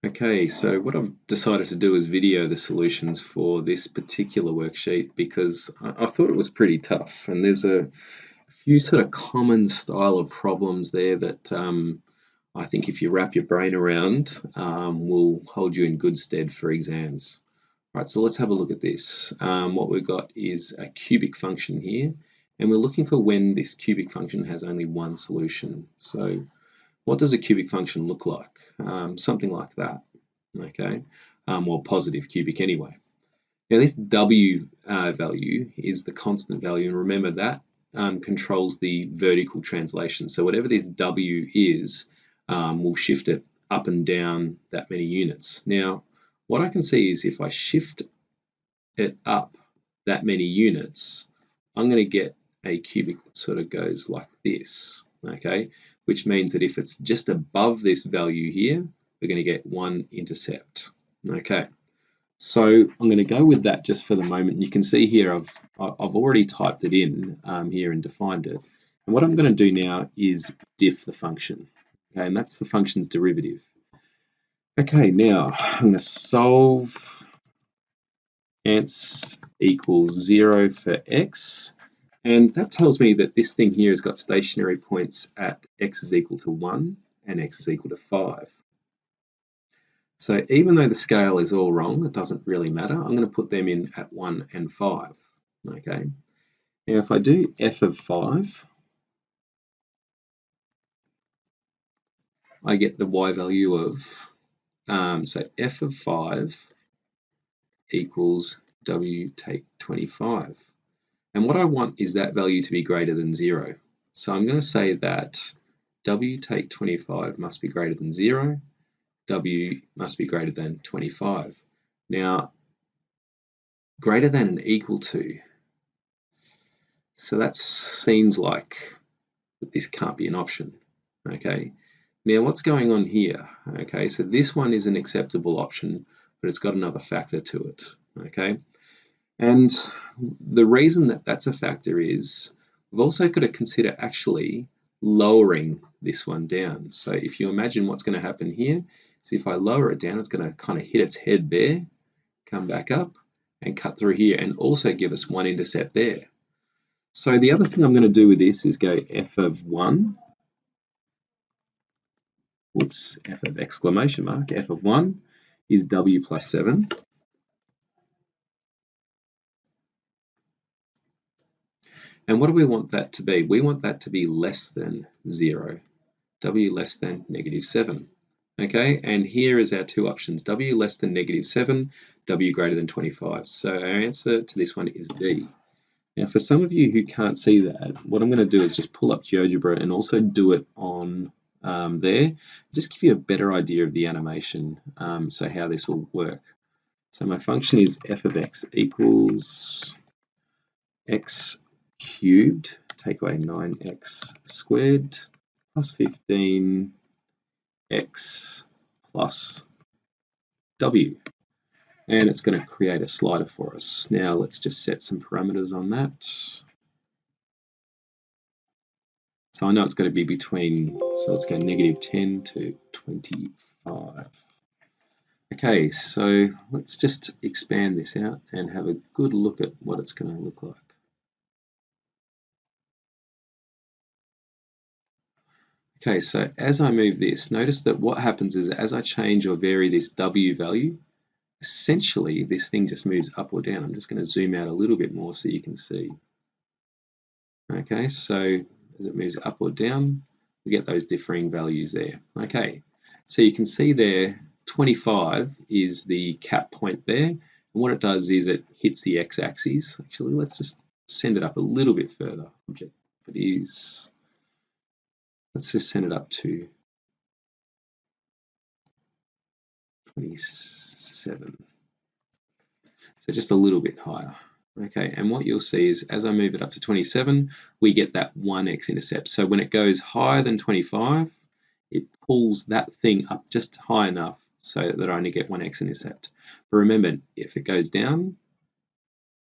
Okay, so what I've decided to do is video the solutions for this particular worksheet because I thought it was pretty tough, and there's a few sort of common style of problems there that I think if you wrap your brain around will hold you in good stead for exams. Right, so let's have a look at this. What we've got is a cubic function here, and we're looking for when this cubic function has only one solution. So what does a cubic function look like? Something like that, okay? Well, positive cubic anyway. Now this W value is the constant value, and remember that controls the vertical translation. So whatever this W is, we'll shift it up and down that many units. Now, what I can see is if I shift it up that many units, I'm going to get a cubic that sort of goes like this, okay? Which means that if it's just above this value here, we're going to get one intercept, okay? So I'm going to go with that just for the moment. You can see here I've already typed it in here and defined it. And what I'm going to do now is diff the function, okay? And that's the function's derivative. Okay, now I'm going to solve ans equals 0 for x, and that tells me that this thing here has got stationary points at x is equal to 1 and x is equal to 5. So even though the scale is all wrong, it doesn't really matter. I'm going to put them in at 1 and 5. Okay. Now if I do f of 5, I get the y value of, so f of 5 equals w take 25. And what I want is that value to be greater than 0. So I'm going to say that w take 25 must be greater than 0, w must be greater than 25. Now, greater than and equal to, so that seems like this can't be an option, okay? Now, what's going on here? Okay, so this one is an acceptable option, but it's got another factor to it, okay? And the reason that that's a factor is we've also got to consider actually lowering this one down. So if you imagine what's going to happen here, is if I lower it down, it's going to kind of hit its head there, come back up and cut through here and also give us one intercept there. So the other thing I'm going to do with this is go f of 1, f of exclamation mark, f of 1 is w plus 7. And what do we want that to be? We want that to be less than 0, w less than negative 7. Okay, and here is our two options, w less than negative 7, w greater than 25. So our answer to this one is D. Now for some of you who can't see that, what I'm going to do is just pull up GeoGebra and also do it on there, just give you a better idea of the animation, so how this will work. So my function is f of x equals x cubed, take away 9x squared, plus 15x plus w. And it's going to create a slider for us. Now let's just set some parameters on that. So I know it's going to be between, so let's go negative 10 to 25. Okay, so let's just expand this out and have a good look at what it's going to look like. Okay, so as I move this, notice that what happens is as I change or vary this W value, essentially this thing just moves up or down. I'm just going to zoom out a little bit more so you can see. Okay, so as it moves up or down, we get those differing values there. Okay, so you can see there 25 is the cap point there, and what it does is it hits the x-axis. Actually, let's just send it up a little bit further. Object is, let's just send it up to 27. So just a little bit higher. Okay, and what you'll see is as I move it up to 27, we get that 1x intercept. So when it goes higher than 25, it pulls that thing up just high enough so that I only get 1x intercept. But remember, if it goes down,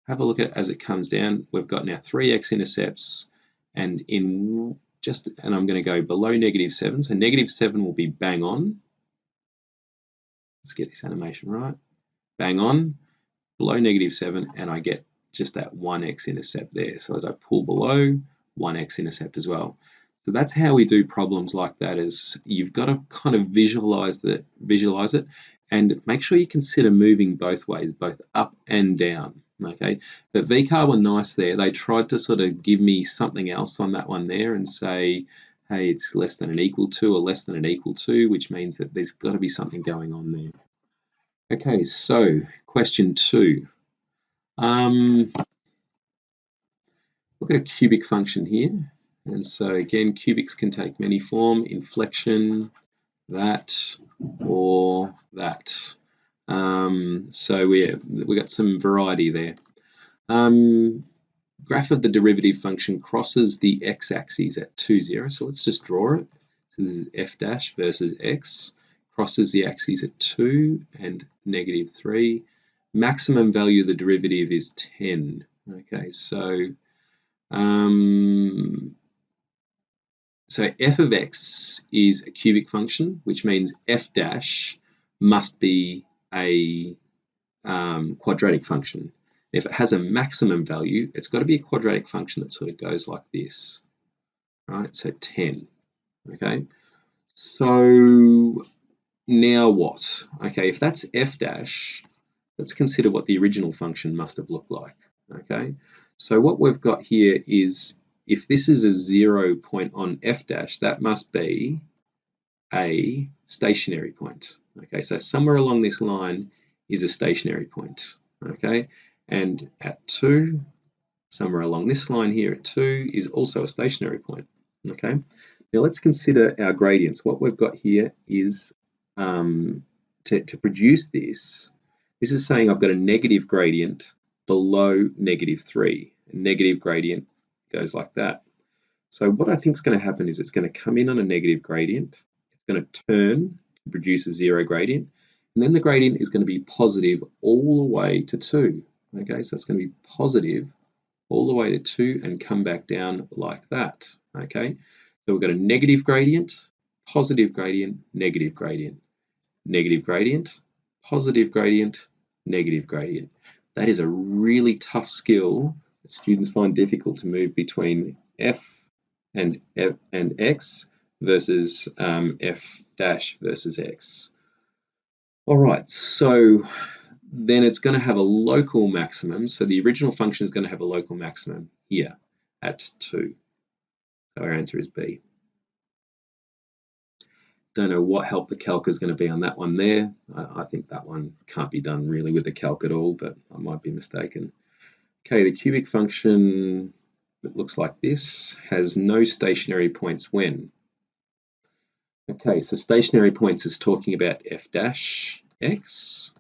have a look at it as it comes down. We've got now 3x intercepts, and I'm going to go below negative 7. So negative 7 will be bang on. Let's get this animation right. Bang on, below -7, and I get just that 1x intercept there. So as I pull below, 1x intercept as well. So that's how we do problems like that, is you've got to kind of visualize it, and make sure you consider moving both ways, both up and down. Okay, but VCAR were nice there. They tried to sort of give me something else on that one there and say, hey, it's less than an equal to or less than an equal to, which means that there's got to be something going on there. Okay, so question 2. Look at a cubic function here. And so again, cubics can take many forms: inflection, that, or that. So we got some variety there. Graph of the derivative function crosses the x-axis at 2, 0. So let's just draw it. So this is f dash versus x, crosses the axes at 2 and -3. Maximum value of the derivative is 10. Okay, so f of x is a cubic function, which means f dash must be a quadratic function. If it has a maximum value, it's got to be a quadratic function that sort of goes like this, right? So 10, okay? So now what? Okay, if that's f dash, let's consider what the original function must have looked like, okay? So what we've got here is, if this is a 0 point on f dash, that must be a stationary point, okay? So somewhere along this line is a stationary point, okay? And at 2, somewhere along this line here at 2 is also a stationary point, okay? Now let's consider our gradients. What we've got here is, to produce this is saying I've got a negative gradient below -3. A negative gradient goes like that. So what I think is going to happen is it's going to come in on a negative gradient, it's going to turn to produce a 0 gradient, and then the gradient is going to be positive all the way to 2. Okay, so it's going to be positive all the way to 2 and come back down like that. Okay, so we've got a negative gradient, positive gradient, negative gradient, negative gradient, positive gradient, negative gradient. That is a really tough skill that students find difficult to move between f and x versus f dash versus x. All right, so then it's going to have a local maximum. So the original function is going to have a local maximum here at 2. So our answer is B. Don't know what help the calc is going to be on that one there. I think that one can't be done really with the calc at all, but I might be mistaken. Okay, the cubic function that looks like this has no stationary points when. Okay, so stationary points is talking about f dash x.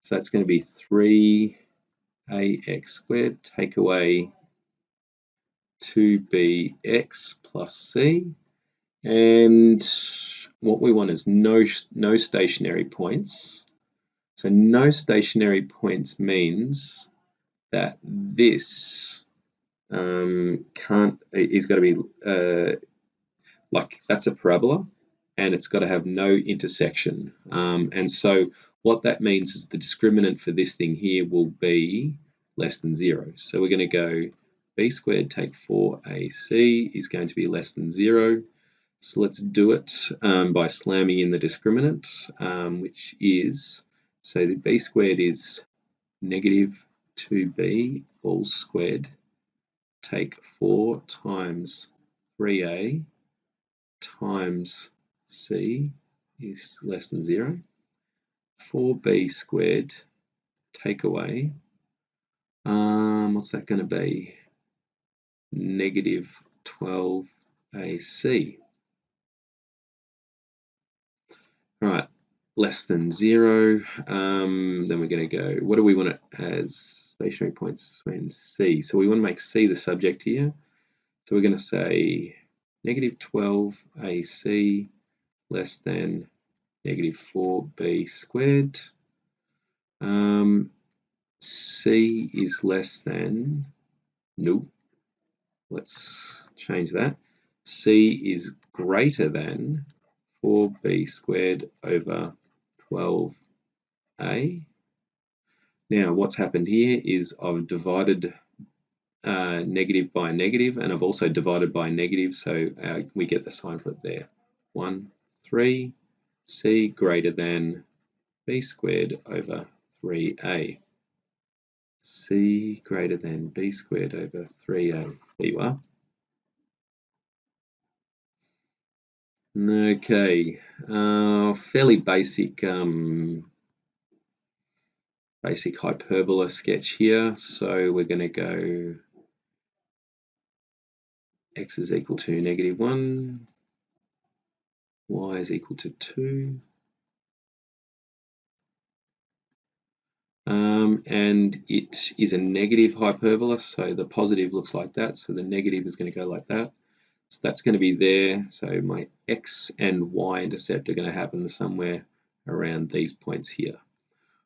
So that's going to be 3ax squared, take away 2bx plus c. And what we want is no stationary points. So no stationary points means that this is going to be like that's a parabola, and it's got to have no intersection. And so what that means is the discriminant for this thing here will be less than 0. So we're going to go b squared take 4ac is going to be less than 0. So let's do it by slamming in the discriminant, which is, so the b squared is -2b all squared, take 4 times 3a times c is less than 0. 4b squared take away, what's that going to be? -12ac. Right, less than 0. Then we're going to go, what do we want it as stationary points when c? So we want to make c the subject here. So we're going to say -12ac less than -4b squared. C is less than, nope, let's change that. C is greater than 4b squared over 12a. Now what's happened here is I've divided negative by negative, and I've also divided by negative, so we get the sign flip there. 1, 3, c greater than b squared over 3a. C greater than b squared over 3a. There you are. Okay, fairly basic basic hyperbola sketch here. So we're going to go x is equal to -1, y is equal to 2. And it is a negative hyperbola, so the positive looks like that, so the negative is going to go like that. So that's going to be there, so my x and y intercept are going to happen somewhere around these points here.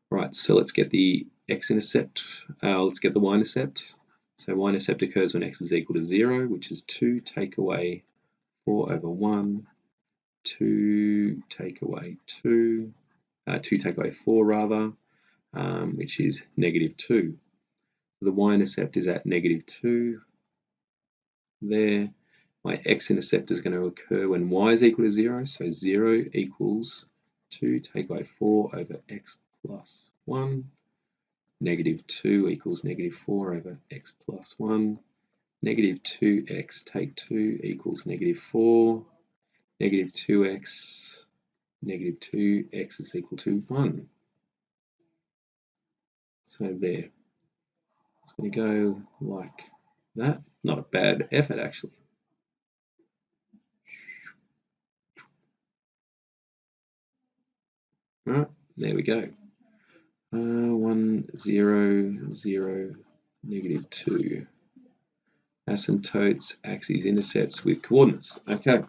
Right, so let's get the x-intercept, let's get the y-intercept. So y-intercept occurs when x is equal to 0, which is 2 take away 4 over 1, 2 take away 2, 2 take away 4 rather, which is -2. So the y-intercept is at -2 there. My x-intercept is going to occur when y is equal to 0, so 0 equals 2 take away 4 over x plus 1. -2 equals -4 over x plus 1. -2x take 2 equals -4. -2x, -2x is equal to 1. So there. It's going to go like that. Not a bad effort, actually. All right, there we go. 1, 0, 0, -2. Asymptotes, axes, intercepts with coordinates. Okay, so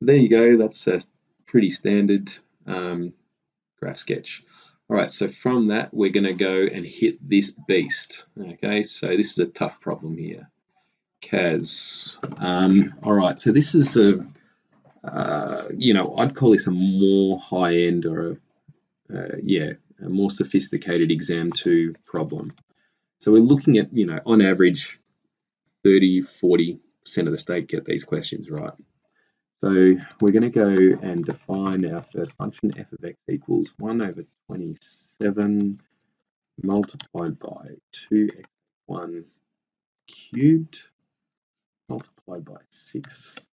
there you go. That's a pretty standard graph sketch. All right, so from that, we're going to go and hit this beast. Okay, so this is a tough problem here. CAS. All right, so this is a, I'd call this a more high-end or a more sophisticated exam 2 problem. So we're looking at, on average, 30–40% of the state get these questions right. So we're going to go and define our first function, f of x equals 1 over 27 multiplied by 2x1 cubed multiplied by 6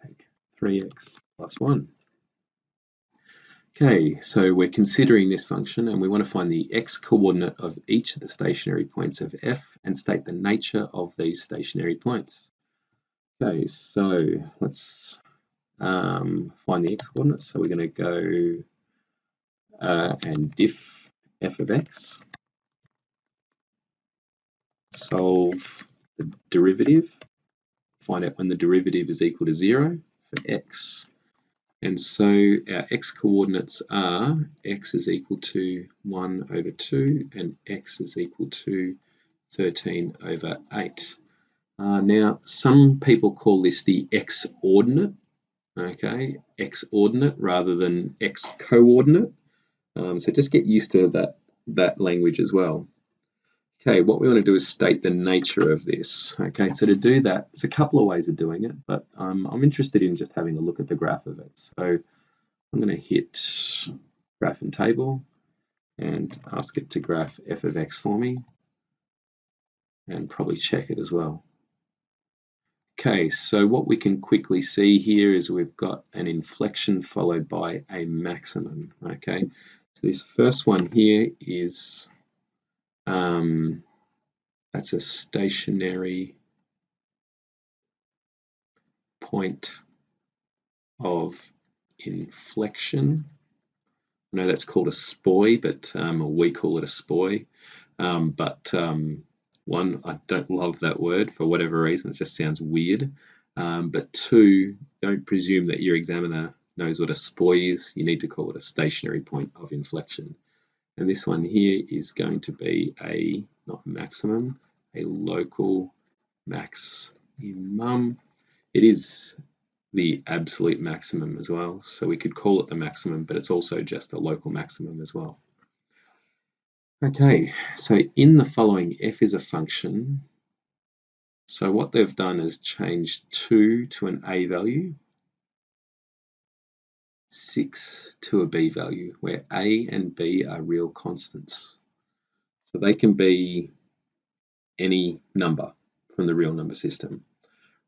take 3x plus 1. Okay, so we're considering this function and we want to find the x-coordinate of each of the stationary points of f and state the nature of these stationary points. Okay, so let's find the x-coordinates. So we're going to go and diff f of x, solve the derivative, find out when the derivative is equal to 0 for x. And so our x-coordinates are x is equal to 1 over 2 and x is equal to 13 over 8. Now, some people call this the x-ordinate, okay, x-ordinate rather than x-coordinate. So just get used to that language as well. Okay, what we want to do is state the nature of this. Okay, so to do that, there's a couple of ways of doing it, but I'm interested in just having a look at the graph of it. So I'm going to hit graph and table and ask it to graph f of x for me and probably check it as well. Okay, so what we can quickly see here is we've got an inflection followed by a maximum. Okay, so this first one here is that's a stationary point of inflection. I know that's called a SPOI, but we call it a SPOI. One, I don't love that word for whatever reason. It just sounds weird. But two, don't presume that your examiner knows what a SPOI is. You need to call it a stationary point of inflection. And this one here is going to be a, not maximum, a local maximum. It is the absolute maximum as well. So we could call it the maximum, but it's also just a local maximum as well. Okay, so in the following, f is a function. So what they've done is changed 2 to an a value, 6 to a b value, where a and b are real constants. So they can be any number from the real number system.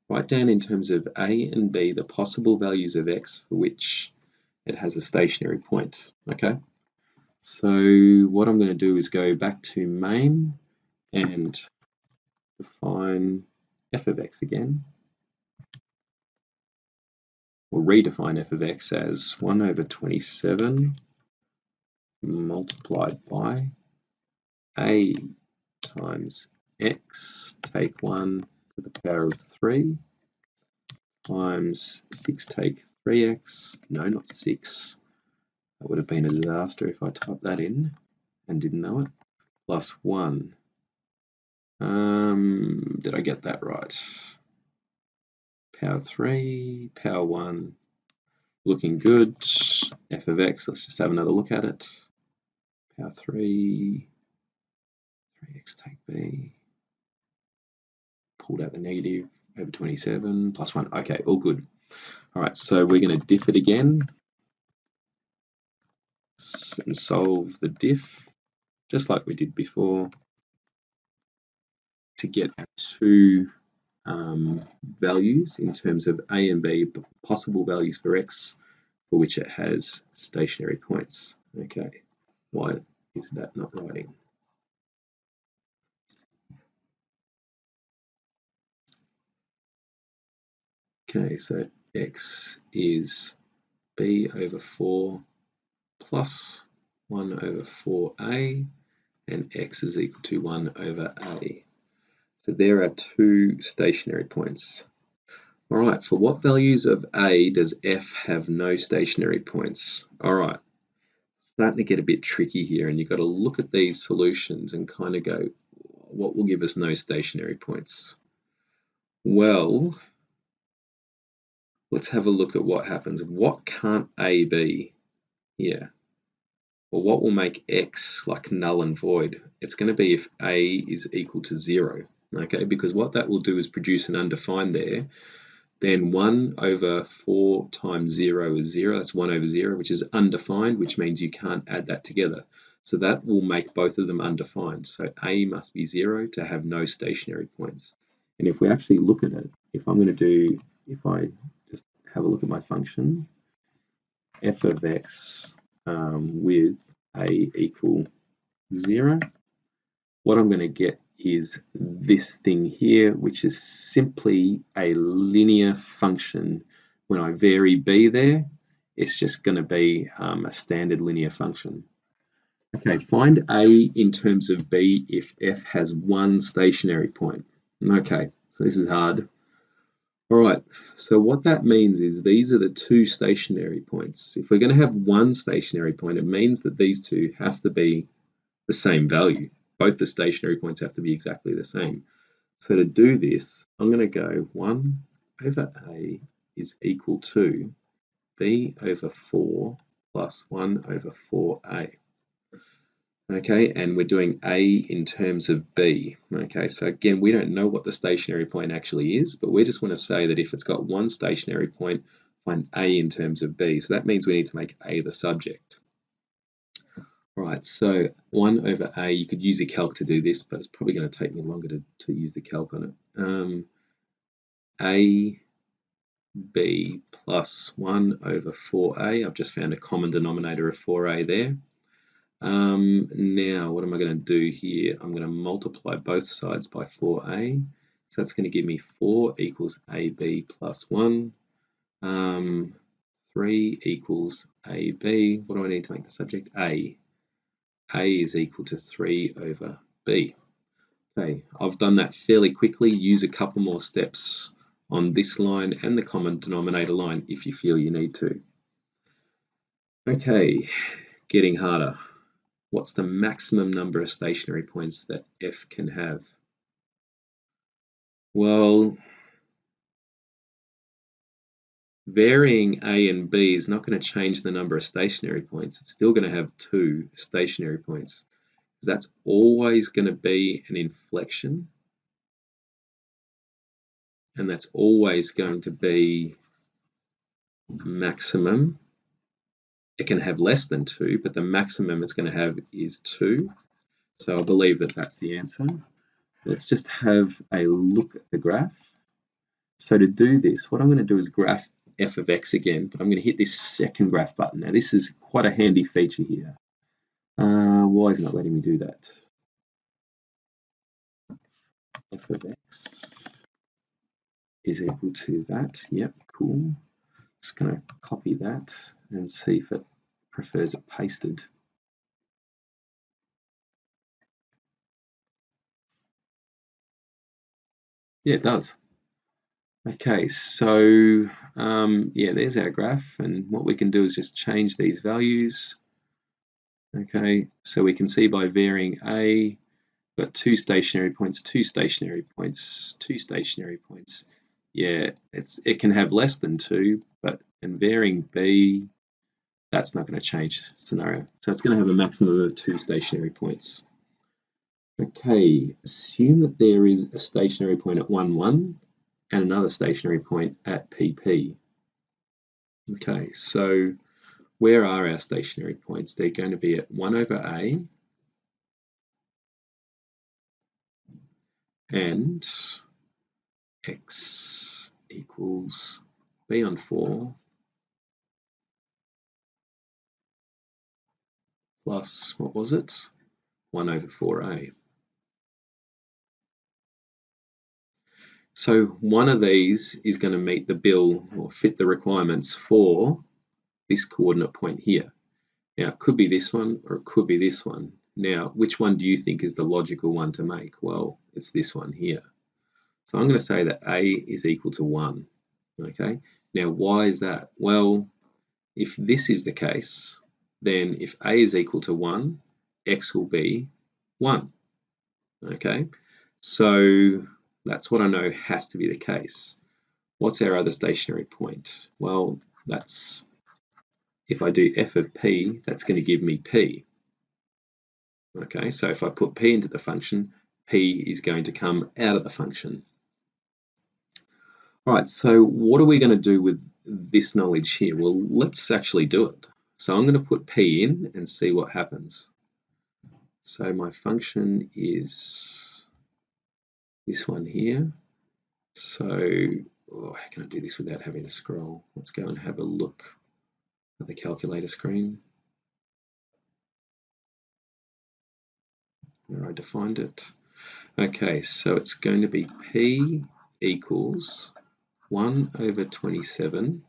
Write down in terms of a and b the possible values of x for which it has a stationary point. Okay, so what I'm going to do is go back to main and define f of x again, or redefine f of x as 1 over 27 multiplied by a times x, take 1 to the power of 3, times 6 take 3x, no, not 6, that would have been a disaster if I typed that in and didn't know it, plus 1. Did I get that right? Power 3, power 1, looking good. F of x, let's just have another look at it. Power 3, 3x take b, pulled out the negative, over 27, plus 1. Okay, all good. All right, so we're going to diff it again and solve the diff, just like we did before, to get our two values in terms of a and b, possible values for x for which it has stationary points. Okay, why is that not writing? Okay, so x is b over 4 plus 1 over 4a, and x is equal to 1 over a. So there are two stationary points. All right, for what values of a does f have no stationary points? All right, starting to get a bit tricky here, and you've got to look at these solutions and kind of go, what will give us no stationary points? Well, let's have a look at what happens. What can't a be here? Well, what will make x like null and void? It's going to be if a is equal to 0, okay? Because what that will do is produce an undefined there. Then 1 over 4 times 0 is 0. That's 1 over 0, which is undefined, which means you can't add that together. So that will make both of them undefined. So a must be 0 to have no stationary points. And if we actually look at it, if I just have a look at my function, f of x with a equal 0, what I'm going to get is this thing here, which is simply a linear function. When I vary b there, it's just going to be a standard linear function. Okay, find a in terms of b if f has one stationary point. Okay, so this is hard. All right, so what that means is these are the two stationary points. If we're going to have one stationary point, it means that these two have to be the same value. Both the stationary points have to be exactly the same. So to do this, I'm going to go 1 over a is equal to b over 4 plus 1 over 4a. Okay, and we're doing a in terms of b. Okay, so again, we don't know what the stationary point actually is, but we just want to say that if it's got one stationary point, find a in terms of b. So that means we need to make a the subject. Right, so 1 over a, you could use a calc to do this, but it's probably going to take me longer to use the calc on it. A, b plus 1 over 4a. I've just found a common denominator of 4a there. Now, what am I going to do here? I'm going to multiply both sides by 4a. So that's going to give me 4 equals ab plus 1. 3 equals ab. What do I need to make the subject? A is equal to 3 over b. Okay, I've done that fairly quickly. Use a couple more steps on this line and the common denominator line if you feel you need to. Okay, getting harder. What's the maximum number of stationary points that f can have? Well, Varying A and B is not going to change the number of stationary points. It's still going to have 2 stationary points. That's always going to be an inflection, and that's always going to be maximum. It can have less than 2, but the maximum it's going to have is 2. So I believe that that's the answer. Let's just have a look at the graph. So to do this, what I'm going to do is graph f of x again, but I'm going to hit this second graph button. Now this is quite a handy feature here. Why is it not letting me do that? F of x is equal to that. Yep, cool. Just going to copy that and see if it prefers it pasted. Yeah, it does. Okay, so yeah, there's our graph, and what we can do is just change these values. Okay, so we can see by varying A, got 2 stationary points, 2 stationary points, 2 stationary points. Yeah, it can have less than 2, but in varying B, that's not going to change scenario. So it's going to have a maximum of 2 stationary points. Okay, assume that there is a stationary point at 1, 1 and another stationary point at PP. Okay, so where are our stationary points? They're going to be at 1 over A and x equals B on 4 plus, what was it? 1 over 4A. So one of these is going to meet the bill or fit the requirements for this coordinate point here. Now, it could be this one or it could be this one. Now, which one do you think is the logical one to make? Well, it's this one here. So I'm going to say that A is equal to 1. Okay. Now, why is that? Well, if this is the case, then if A is equal to 1, X will be 1. Okay. So that's what I know has to be the case. What's our other stationary point? Well, that's, if I do f of p, that's going to give me p. Okay, so if I put p into the function, p is going to come out of the function. All right, so what are we going to do with this knowledge here? Well, let's actually do it. So I'm going to put p in and see what happens. So my function is this one here. So, how can I do this without having to scroll? Let's go and have a look at the calculator screen where I defined it. Okay, so it's going to be P equals 1 over 27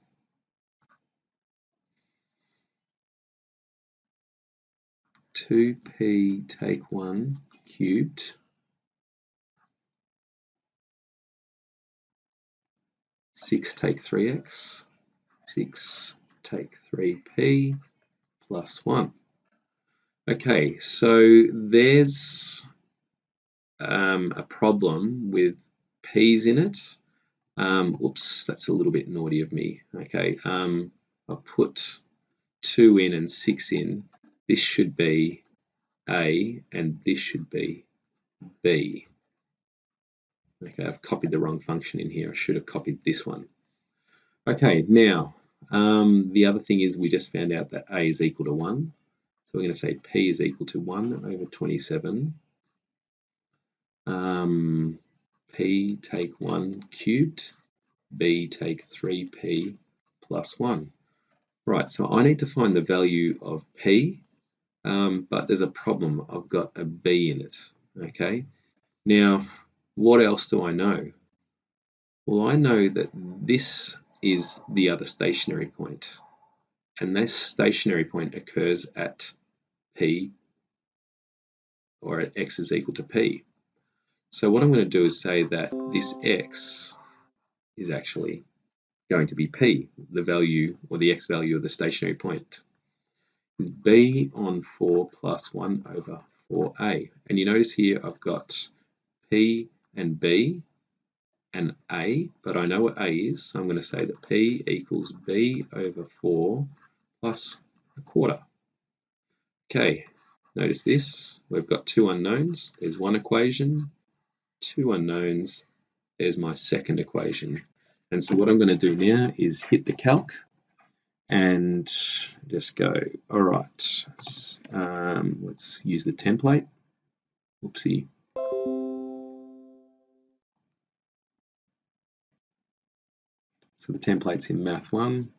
2p take 1 cubed 6 take 3x 6 take 3p plus 1. Okay, so there's a problem with p's in it. Whoops, that's a little bit naughty of me. Okay, I'll put 2 in and 6 in. This should be A and this should be B. Okay, I've copied the wrong function in here. I should have copied this one. Okay, now the other thing is we just found out that A is equal to 1. So we're going to say P is equal to 1 over 27. P take 1 cubed. B take 3P plus 1. Right, so I need to find the value of P, but there's a problem. I've got a B in it. Okay, now what else do I know? Well, I know that this is the other stationary point, and this stationary point occurs at P, or at X is equal to P. So what I'm going to do is say that this X is actually going to be P, the value or the X value of the stationary point is B on 4 plus 1 over 4A. And you notice here I've got P and B. an A, but I know what A is, so I'm going to say that P equals B over 4 plus a quarter. Okay, notice this. We've got two unknowns. There's one equation, two unknowns. There's my second equation. And so what I'm going to do now is hit the calc and just go, all right, let's use the template. Whoopsie. So the template's in Math 1. I'm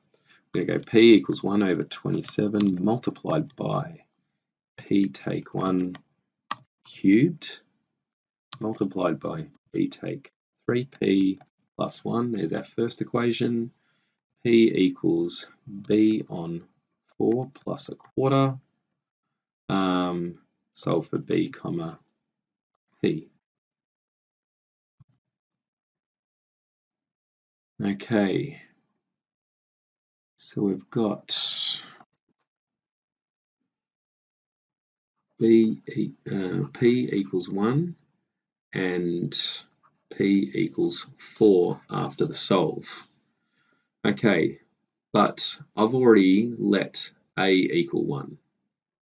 going to go P equals 1 over 27 multiplied by P take 1 cubed multiplied by B take 3P plus 1. There's our first equation. P equals B on 4 plus a quarter. Solve for B comma P. Okay, so we've got P equals 1 and P equals 4 after the solve. Okay, but I've already let A equal 1.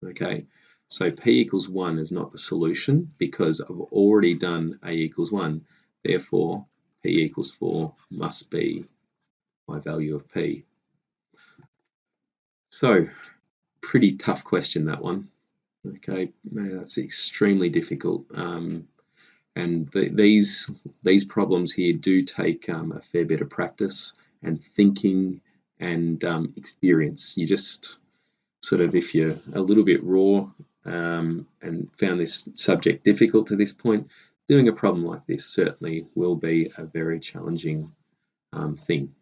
Okay, so P equals 1 is not the solution because I've already done A equals 1. Therefore, P equals 4 must be my value of P. So, pretty tough question, that one. Okay, that's extremely difficult. And these problems here do take a fair bit of practice and thinking and experience. You just sort of, if you're a little bit raw and found this subject difficult to this point, doing a problem like this certainly will be a very challenging thing.